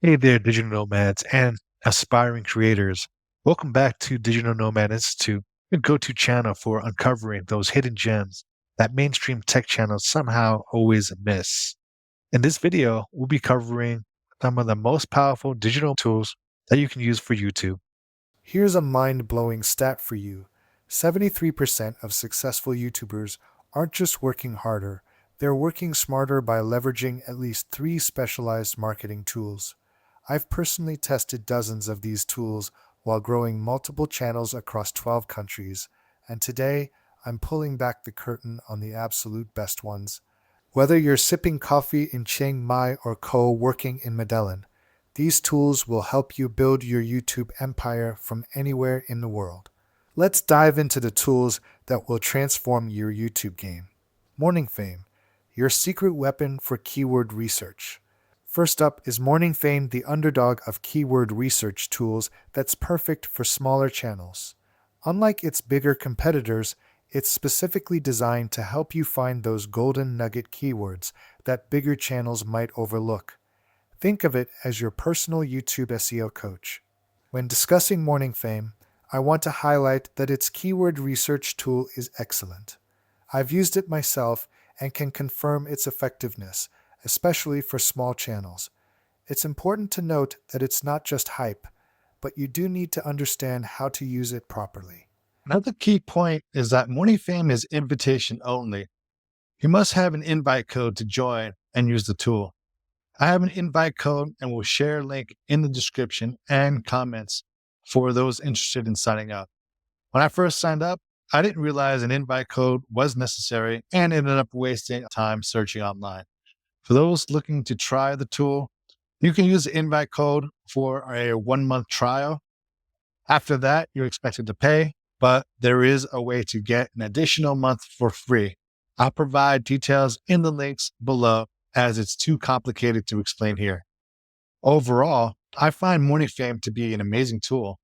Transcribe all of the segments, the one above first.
Hey there, digital nomads and aspiring creators. Welcome back to Digital Nomad Institute, your go-to channel for uncovering those hidden gems that mainstream tech channels somehow always miss. In this video, we'll be covering some of the most powerful digital tools that you can use for YouTube. Here's a mind blowing stat for you: 73% of successful YouTubers aren't just working harder, they're working smarter by leveraging at least three specialized marketing tools. I've personally tested dozens of these tools while growing multiple channels across 12 countries, and today I'm pulling back the curtain on the absolute best ones. Whether you're sipping coffee in Chiang Mai or working in Medellin, these tools will help you build your YouTube empire from anywhere in the world. Let's dive into the tools that will transform your YouTube game. Morning Fame, your secret weapon for keyword research. First up is Morning Fame, the underdog of keyword research tools that's perfect for smaller channels. Unlike its bigger competitors, it's specifically designed to help you find those golden nugget keywords that bigger channels might overlook. Think of it as your personal YouTube SEO coach. When discussing Morning Fame, I want to highlight that its keyword research tool is excellent. I've used it myself and can confirm its effectiveness, especially for small channels. It's important to note that it's not just hype, but you do need to understand how to use it properly. Another key point is that Morning Fame is invitation only. You must have an invite code to join and use the tool. I have an invite code and will share a link in the description and comments for those interested in signing up. When I first signed up, I didn't realize an invite code was necessary and ended up wasting time searching online. For those looking to try the tool, you can use the invite code for a 1 month trial. After that, you're expected to pay, but there is a way to get an additional month for free. I'll provide details in the links below as it's too complicated to explain here. Overall, I find Morning Fame to be an amazing tool.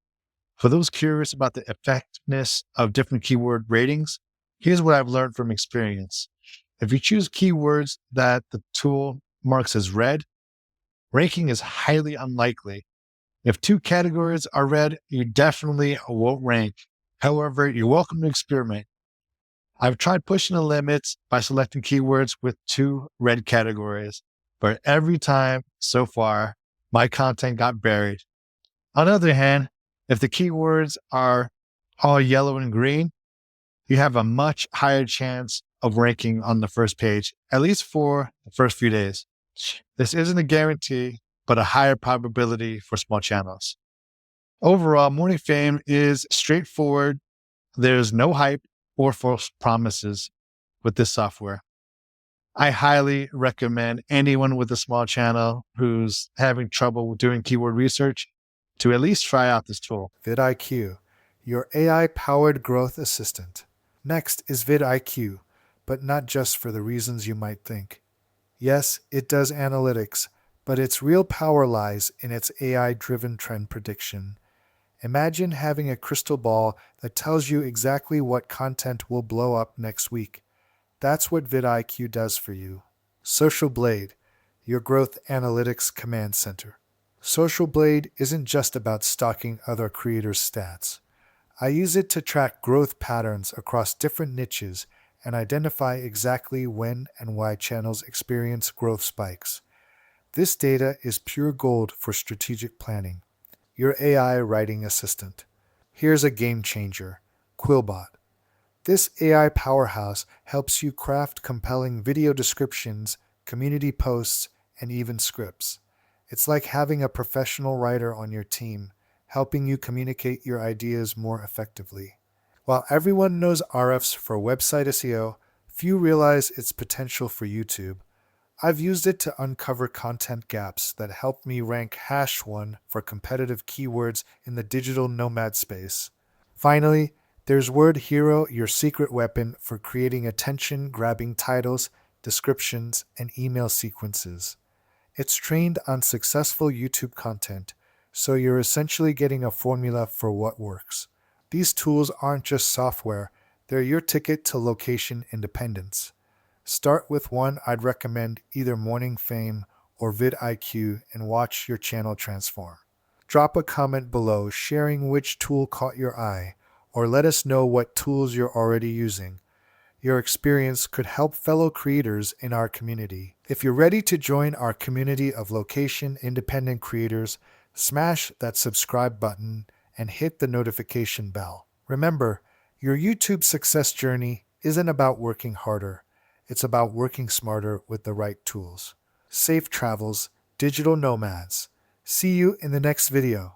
For those curious about the effectiveness of different keyword ratings, here's what I've learned from experience. If you choose keywords that the tool marks as red, ranking is highly unlikely. If two categories are red, you definitely won't rank. However, you're welcome to experiment. I've tried pushing the limits by selecting keywords with two red categories, but every time so far, my content got buried. On the other hand, if the keywords are all yellow and green, you have a much higher chance of ranking on the first page, at least for the first few days. This isn't a guarantee, but a higher probability for small channels. Overall, Morning Fame is straightforward. There's no hype or false promises with this software. I highly recommend anyone with a small channel who's having trouble doing keyword research to at least try out this tool. VidIQ, your AI powered growth assistant. Next is VidIQ, but not just for the reasons you might think. Yes, it does analytics, but its real power lies in its AI driven trend prediction. Imagine having a crystal ball that tells you exactly what content will blow up next week. That's what vidIQ does for you. Social Blade, your growth analytics command center. Social Blade isn't just about stalking other creators' stats. I use it to track growth patterns across different niches and identify exactly when and why channels experience growth spikes. This data is pure gold for strategic planning. Your AI writing assistant. Here's a game changer: Quillbot. This AI powerhouse helps you craft compelling video descriptions, community posts, and even scripts. It's like having a professional writer on your team, helping you communicate your ideas more effectively. While everyone knows RFs for website SEO, few realize its potential for YouTube. I've used it to uncover content gaps that help me rank #1 for competitive keywords in the digital nomad space. Finally, there's Word Hero, your secret weapon for creating attention-grabbing titles, descriptions, and email sequences. It's trained on successful YouTube content, so you're essentially getting a formula for what works. These tools aren't just software, they're your ticket to location independence. Start with one I'd recommend, either Morning Fame or VidIQ and watch your channel transform. Drop a comment below sharing which tool caught your eye, or let us know what tools you're already using. Your experience could help fellow creators in our community. If you're ready to join our community of location-independent creators, smash that subscribe button and hit the notification bell. Remember, your YouTube success journey isn't about working harder. It's about working smarter with the right tools. Safe travels, digital nomads. See you in the next video.